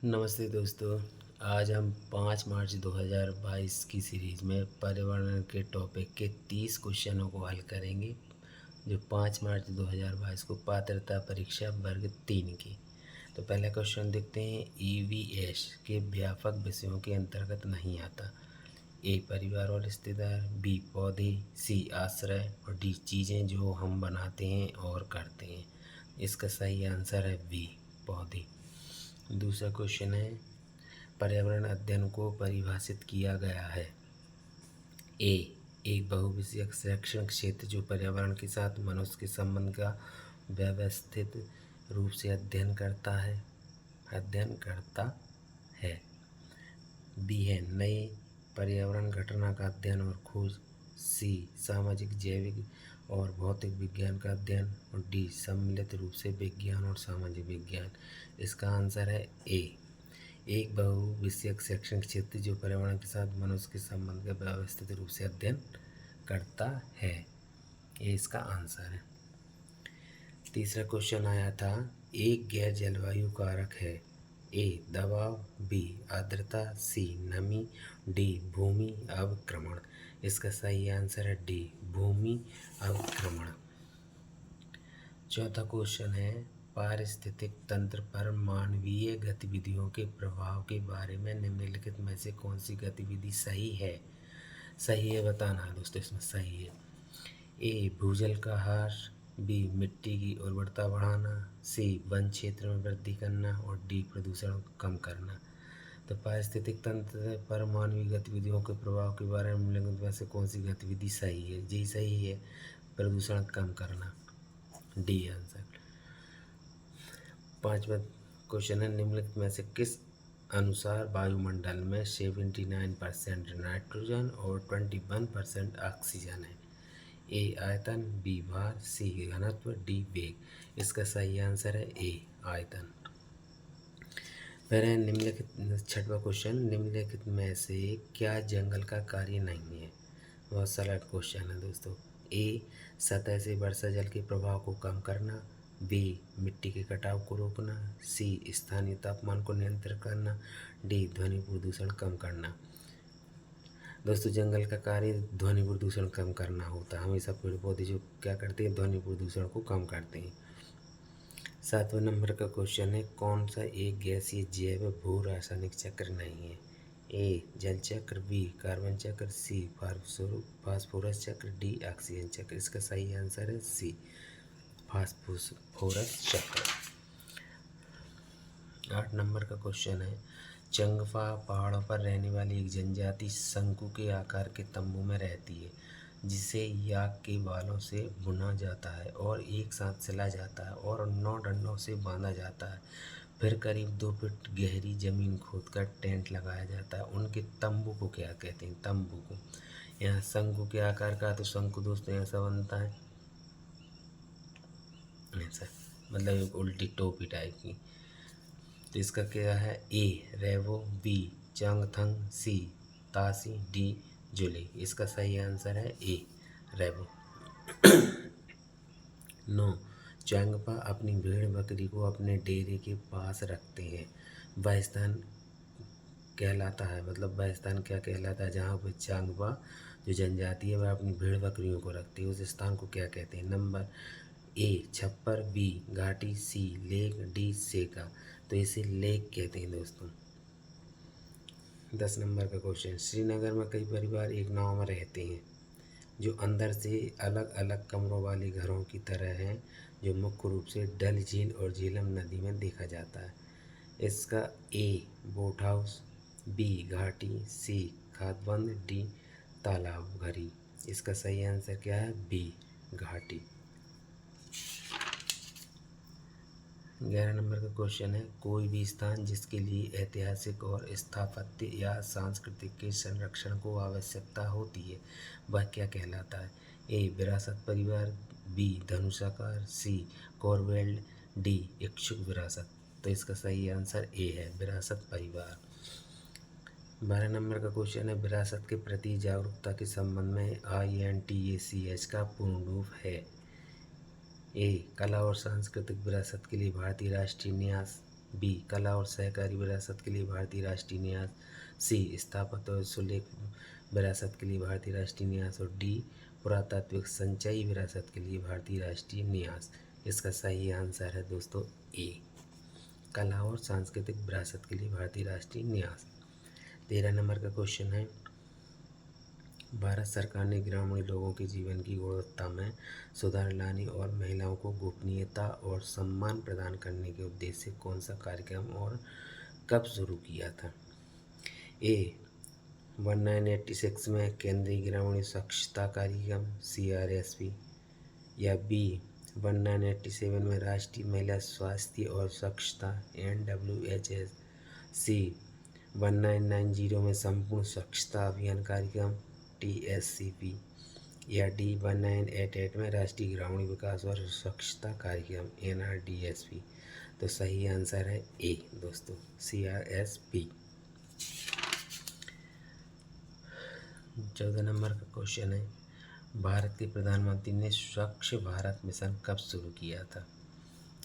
नमस्ते दोस्तों। आज हम 5 मार्च 2022 की सीरीज़ में पर्यावरण के टॉपिक के 30 क्वेश्चनों को हल करेंगे, जो 5 मार्च 2022 को पात्रता परीक्षा वर्ग 3 की। तो पहला क्वेश्चन देखते हैं। ईवीएस के व्यापक विषयों के अंतर्गत नहीं आता। ए परिवार और रिश्तेदार, बी पौधे, सी आश्रय और डी चीज़ें जो हम बनाते हैं और करते हैं। इसका सही आंसर है बी पौधे। दूसरा क्वेश्चन है, पर्यावरण अध्ययन को परिभाषित किया गया है। ए एक बहुविषयक शैक्षणिक क्षेत्र जो पर्यावरण के साथ मनुष्य के संबंध का व्यवस्थित रूप से अध्ययन करता है। बी है नए पर्यावरण घटना का अध्ययन और खोज। सी सामाजिक, जैविक और भौतिक विज्ञान का अध्ययन और डी सम्मिलित रूप से विज्ञान और सामाजिक विज्ञान। इसका आंसर है ए एक बहुविषयक शैक्षणिक क्षेत्र जो पर्यावरण के साथ मनुष्य के संबंध का व्यवस्थित रूप से अध्ययन करता है। ये इसका आंसर है। तीसरा क्वेश्चन आया था, एक गैर जलवायु कारक है। ए दबाव, बी आर्द्रता, सी नमी, डी भूमि अवक्रमण। इसका सही आंसर है डी भूमि अवक्रमण। चौथा क्वेश्चन है, पारिस्थितिक तंत्र पर मानवीय गतिविधियों के प्रभाव के बारे में निम्नलिखित में से कौन सी गतिविधि सही है? सही है बताना है दोस्तों, इसमें सही है। ए भूजल का ह्रास, बी मिट्टी की उर्वरता बढ़ाना, सी वन क्षेत्र में वृद्धि करना और डी प्रदूषण कम करना। तो पारिस्थितिक तंत्र पर मानवीय गतिविधियों के प्रभाव के बारे में निम्नलिखित में से कौन सी गतिविधि सही है? जी सही है, प्रदूषण कम करना, डी आंसर। पांचवा क्वेश्चन है, निम्नलिखित में से किस अनुसार वायुमंडल में 79% नाइट्रोजन और 21% ऑक्सीजन है? ए आयतन, बी भार, सी घनत्व, डी वेग। इसका सही आंसर है ए आयतन। फिर है निम्नलिखित छठवां क्वेश्चन, निम्नलिखित में से क्या जंगल का कार्य नहीं है? बहुत सरल क्वेश्चन है दोस्तों। ए सतह से वर्षा जल के प्रभाव को कम करना, बी मिट्टी के कटाव को रोकना, सी स्थानीय तापमान को नियंत्रित करना, डी ध्वनि प्रदूषण कम करना। दोस्तों जंगल का कार्य ध्वनि प्रदूषण कम करना होता है। हमेशा पेड़ पौधे जो क्या करते हैं, ध्वनि प्रदूषण को कम करते हैं। 7वें नंबर का क्वेश्चन है, कौन सा एक गैसीय जैव भू रासायनिक चक्र नहीं है? ए जल चक्र, बी कार्बन चक्र, सी फास्फोरस चक्र, डी ऑक्सीजन चक्र। इसका सही आंसर है सी फास्फोरस चक्र। 8 नंबर का क्वेश्चन है, चंगफा पहाड़ों पर रहने वाली एक जनजाति शंकु के आकार के तंबू में रहती है, जिसे याक के बालों से बुना जाता है और एक साथ सिला जाता है और 9 डंडों से बांधा जाता है। फिर करीब 2 फीट गहरी जमीन खोदकर टेंट लगाया जाता है। उनके तंबू को क्या कहते हैं? तंबू को। यहाँ शंकु के आकार का, तो शंकु दोस्तों ऐसा बनता है, ऐसा मतलब एक उल्टी टोपी टाइप की। तो इसका क्या है? ए रेवो, बी चांगथंग, सी तासी, डी जुली। इसका सही आंसर है ए रेवो। 9 चांगपा अपनी भेड़ बकरी को अपने डेरे के पास रखते हैं। वह स्थान कहलाता है, मतलब वह स्थान क्या कहलाता है जहाँ पर चांगपा जो जनजाति है वह अपनी भेड़ बकरियों को रखती है, उस स्थान को क्या कहते हैं? नंबर ए छप्पर, बी घाटी, सी लेक, डी सेका। तो इसे लेक कहते हैं दोस्तों। 10 नंबर का क्वेश्चन, श्रीनगर में कई परिवार एक नाव में रहते हैं जो अंदर से अलग अलग कमरों वाले घरों की तरह हैं, जो मुख्य रूप से डल झील और झेलम नदी में देखा जाता है। इसका ए बोट हाउस, बी घाटी, सी खातबंद, डी तालाब घरी। इसका सही आंसर क्या है? बी घाटी। 11 नंबर का क्वेश्चन है, कोई भी स्थान जिसके लिए ऐतिहासिक और स्थापत्य या सांस्कृतिक के संरक्षण को आवश्यकता होती है वह क्या कहलाता है? ए विरासत परिवार, बी धनुषाकार, सी कोरवेल्ड, डी इच्छुक विरासत। तो इसका सही आंसर ए है विरासत परिवार। 12 नंबर का क्वेश्चन है, विरासत के प्रति जागरूकता के संबंध में INTACH का पूर्ण रूप है। ए कला और सांस्कृतिक विरासत के लिए भारतीय राष्ट्रीय न्यास, बी कला और सहकारी विरासत के लिए भारतीय राष्ट्रीय न्यास, सी स्थापत्य और सुलेख विरासत के लिए भारतीय राष्ट्रीय न्यास और डी पुरातात्विक संचयी विरासत के लिए भारतीय राष्ट्रीय न्यास। इसका सही आंसर है दोस्तों ए कला और सांस्कृतिक विरासत के लिए भारतीय राष्ट्रीय न्यास। 13 नंबर का क्वेश्चन है, भारत सरकार ने ग्रामीण लोगों के जीवन की गुणवत्ता में सुधार लाने और महिलाओं को गोपनीयता और सम्मान प्रदान करने के उद्देश्य से कौन सा कार्यक्रम और कब शुरू किया था? ए 1986 में केंद्रीय ग्रामीण स्वच्छता कार्यक्रम CRSP, या बी 1987 में राष्ट्रीय महिला स्वास्थ्य और स्वच्छता NWHS, सी 1990 में संपूर्ण स्वच्छता अभियान कार्यक्रम TSCP, या डी 1988 में राष्ट्रीय ग्रामीण विकास और स्वच्छता कार्यक्रम NRDSP। तो सही आंसर है ए दोस्तों CRSP। 14 नंबर का क्वेश्चन है, भारत के प्रधानमंत्री ने स्वच्छ भारत मिशन कब शुरू किया था?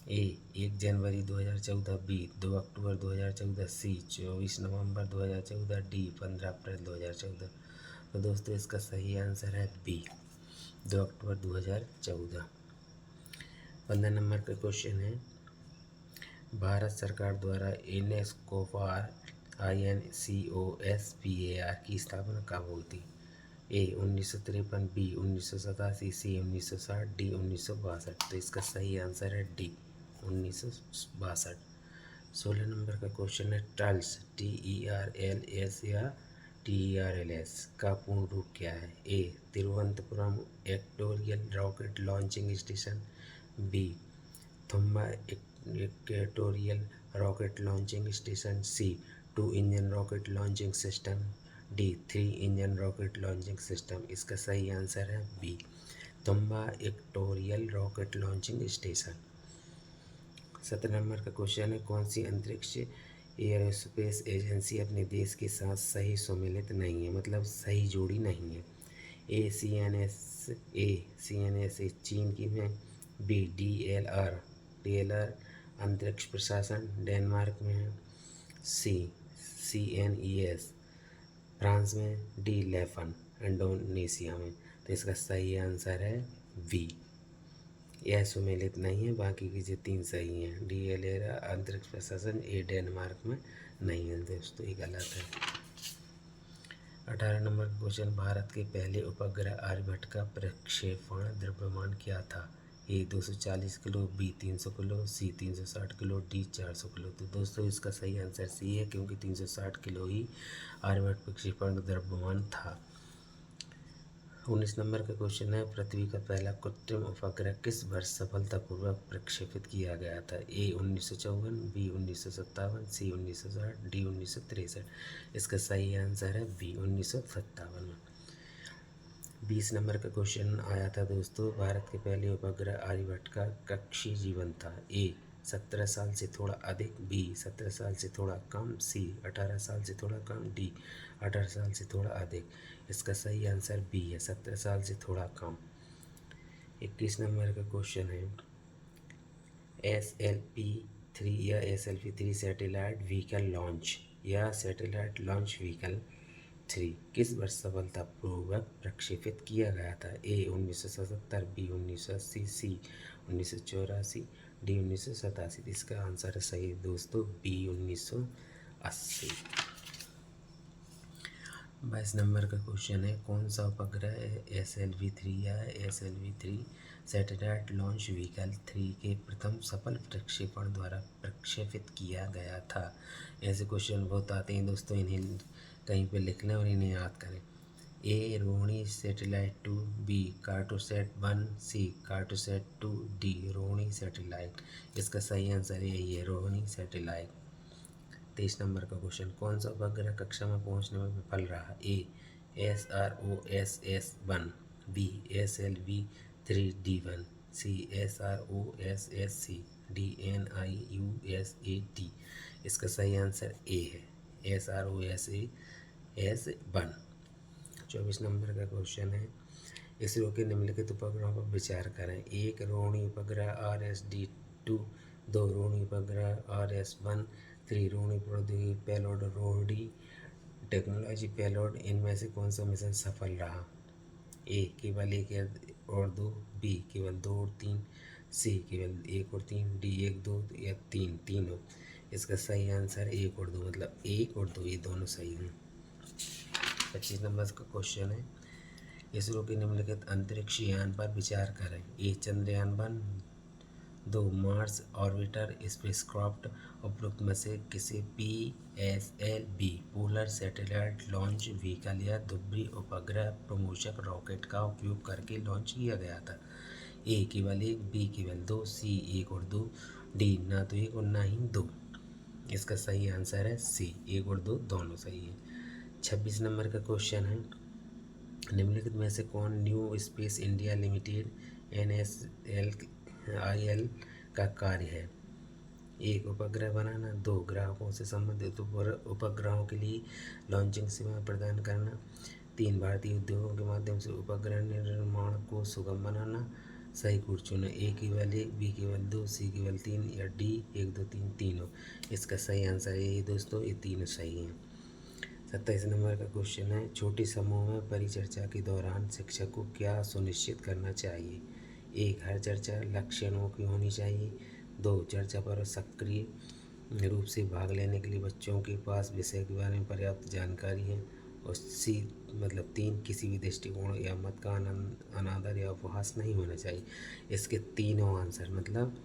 ए 1 जनवरी 2014, बी 2 अक्टूबर 2014, सी 24 नवंबर 2014, डी 15 अप्रैल 2014। तो दोस्तों इसका सही आंसर है बी 2 अक्टूबर 2014। 15 नंबर का क्वेश्चन है, भारत सरकार द्वारा INSCOPAR की स्थापना कब हुई थी? A 1953, B 1987, C 1960, D 1962। तो इसका सही आंसर है डी 1962। 16 नंबर का क्वेश्चन है, ट्रल्स TERLS या TERLS का पूर्ण रूप क्या है? A Thiruvananthapuram equatorial rocket launching station, B Thumba equatorial rocket launching station, C 2 engine rocket launching system, D 3 engine rocket launching system. इसका सही आंसर है B Thumba equatorial rocket launching station. 17 number का क्वेश्चन है, कौन सी अंतरिक्ष एयरोस्पेस एजेंसी अपने देश के साथ सही सम्मिलित नहीं है, मतलब सही जोड़ी नहीं है? ए CNSA चीन की में, बी DLR अंतरिक्ष प्रशासन डेनमार्क में है, सी CNES फ्रांस में, डी लेफन इंडोनेशिया में। तो इसका सही आंसर है बी यह सुमेलित नहीं है, बाकी की जो 3 सही हैं। DLR अंतरिक्ष प्रशासन ए डेनमार्क में नहीं है दोस्तों, ये गलत है। 18 नंबर का क्वेश्चन, भारत के पहले उपग्रह आर्यभट्ट का प्रक्षेपण द्रव्यमान क्या था? ए 240 किलो, बी 300 किलो, सी 360 किलो, डी 400 किलो। तो दोस्तों इसका सही आंसर सी है, क्योंकि 360 किलो ही आर्यभट्ट प्रक्षेपण का द्रव्यमान था। 19 नंबर का क्वेश्चन है, पृथ्वी का पहला कृत्रिम उपग्रह किस वर्ष सफलतापूर्वक प्रक्षेपित किया गया था? ए 1954, बी 1957, सी 1960, डी 1963। इसका सही आंसर है बी 1957। 20 नंबर का क्वेश्चन आया था दोस्तों, भारत के पहले उपग्रह आर्यभट्ट का कक्षीय जीवन था? ए 17 साल से थोड़ा अधिक, बी 17 साल से थोड़ा कम, सी 18 साल से थोड़ा कम, डी 18 साल से थोड़ा अधिक। इसका सही आंसर बी है 17 साल से थोड़ा कम। 21 नंबर का क्वेश्चन है, SLP-3 या SLP-3 सैटेलाइट व्हीकल लॉन्च या सैटेलाइट लॉन्च व्हीकल 3 किस वर्ष सफलतापूर्वक प्रक्षेपित किया गया था? ए 1977, बी 1980, सी 1984, डी 1987। इसका आंसर है सही दोस्तों बी 1980। 22 नंबर का क्वेश्चन है, कौन सा उपग्रह SLV-3 या SLV-3 सैटेलाइट लॉन्च व्हीकल 3 के प्रथम सफल प्रक्षेपण द्वारा प्रक्षेपित किया गया था? ऐसे क्वेश्चन बहुत आते हैं दोस्तों, इन्हें कहीं पे लिख लें और इन्हें याद करें। ए रोहिणी सैटेलाइट 2, बी कार्टोसैट 1, सी कार्टोसैट 2, डी रोहिणी सैटेलाइट। इसका सही आंसर यही है रोहिणी सैटेलाइट। 23 नंबर का क्वेश्चन, कौन सा उपग्रह कक्षा में पहुंचने में विफल रहा? ए SROSS-1, बी SLV-3D1, सी SROSS-C, डी NIUSAT। इसका सही आंसर ए है SROSS-1। 24 नंबर का क्वेश्चन है, इसरो के निम्नलिखित उपग्रहों पर विचार करें। एक रोहिणी उपग्रह RSD-2 2 रोहिणी उपग्रह RS-1, 3 रोहिणी प्रौद्योगिकी पेलोड रोहिणी टेक्नोलॉजी पेलोड, इनमें से कौन सा मिशन सफल रहा? ए केवल 1 और 2, बी केवल 2 और 3, सी केवल 1 और 3, डी 1 2 या 3 तीनों। इसका सही आंसर 1 और 2, मतलब 1 और 2 ये दोनों सही हैं। 25 नंबर का क्वेश्चन है, इसरो के निम्नलिखित अंतरिक्ष यान पर विचार करें। ए चंद्रयान-1, 2 मार्स ऑर्बिटर स्पेसक्राफ्ट। उपरोक्त में से किसे PSLV polar satellite launch vehicle या ध्रुवीय उपग्रह प्रमोशक रॉकेट का उपयोग करके लॉन्च किया गया था? ए केवल 1, बी केवल 2, सी 1 और 2, डी ना तो 1 और ना ही 2। इसका सही आंसर है सी, 1 और 2 दोनों सही है। 26 नंबर का क्वेश्चन है, निम्नलिखित में से कौन new space India limited NSLIL का कार्य है? 1 उपग्रह बनाना, 2 ग्राहकों से संबंधित उपग्रहों के लिए लॉन्चिंग सेवाएं प्रदान करना, 3 भारतीय उद्योगों के माध्यम से उपग्रह निर्माण को सुगम बनाना। सही कोड चुनें। ए केवल 1, बी केवल 2, सी केवल 3 या डी 1 2 3 तीनों। इसका सही आंसर है दोस्तों, ये तीनों सही हैं। 27 नंबर का क्वेश्चन है, छोटे समूह में परिचर्चा के दौरान शिक्षक को क्या सुनिश्चित करना चाहिए? 1 हर चर्चा लक्ष्योन्मुखी होनी चाहिए, 2 चर्चा पर सक्रिय रूप से भाग लेने के लिए बच्चों के पास विषय के बारे में पर्याप्त जानकारी है, और सी मतलब 3 किसी भी दृष्टिकोण या मत का अनादर या उपहास नहीं होना चाहिए। इसके तीनों आंसर, मतलब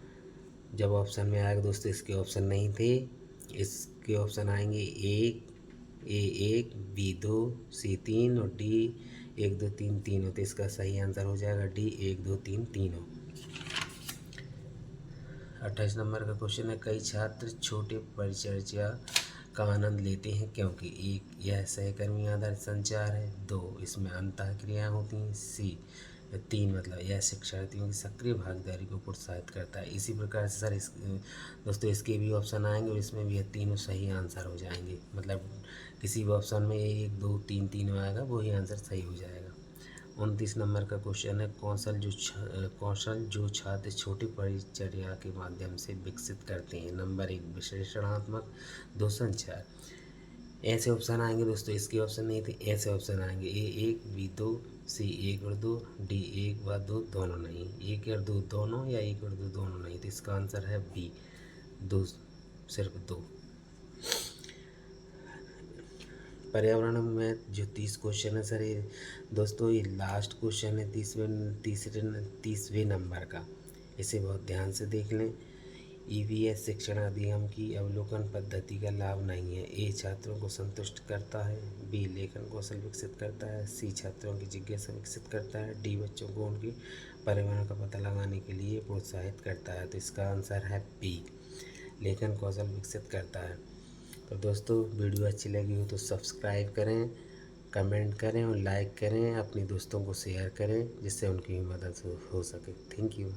जब ऑप्शन में आएगा दोस्तों इसके ऑप्शन नहीं थे, इसके ऑप्शन आएंगे A1 B2 C3 और D 1 2 3 तीनों। तो इसका सही आंसर हो जाएगा D 1 2 3 तीनों। 28 नंबर का क्वेश्चन है, कई छात्र छोटे परिचर्या का आनंद लेते हैं क्योंकि 1 यह सहकर्मी आधारित संचार है, 2 इसमें अंतःक्रियाएं होती हैं, सी 3 मतलब यह शिक्षार्थियों की सक्रिय भागीदारी को प्रोत्साहित करता है। इसी प्रकार से सर दोस्तों इसके भी ऑप्शन आएंगे और इसमें भी यह तीनों सही आंसर हो जाएंगे, मतलब किसी भी ऑप्शन में 1 2 3 तीनों आएगा वही आंसर सही हो जाएगा। 29 नंबर का क्वेश्चन है, कौशल जो छात्र छोटी परिचर्या के माध्यम से विकसित करते हैं। नंबर 1 विश्लेषणात्मक, 2 संचार। ऐसे ऑप्शन आएंगे दोस्तों, इसके ऑप्शन नहीं थे, ऐसे ऑप्शन आएंगे A1 B2 C1 और 2 D1 व 2 दोनों नहीं, 1 और 2 दोनों या 1 और 2 दोनों नहीं। तो इसका आंसर है B 2, सिर्फ 2। पर्यावरण में जो 30 क्वेश्चन है सर, ये दोस्तों ये लास्ट क्वेश्चन है 30वें नंबर का, इसे बहुत ध्यान से देख लें। EVS शिक्षण अधिगम की अवलोकन पद्धति का लाभ नहीं है। ए छात्रों को संतुष्ट करता है, बी लेखन कौशल विकसित करता है, सी छात्रों की जिज्ञासा विकसित करता है, डी बच्चों को उनकी पर्यावरण का पता लगाने के लिए प्रोत्साहित करता है। तो इसका आंसर है बी, लेखन कौशल विकसित करता है। तो दोस्तों वीडियो अच्छी लगी हो तो सब्सक्राइब करें, कमेंट करें और लाइक करें, अपने दोस्तों को शेयर करें जिससे उनकी भी मदद हो सके। Thank you.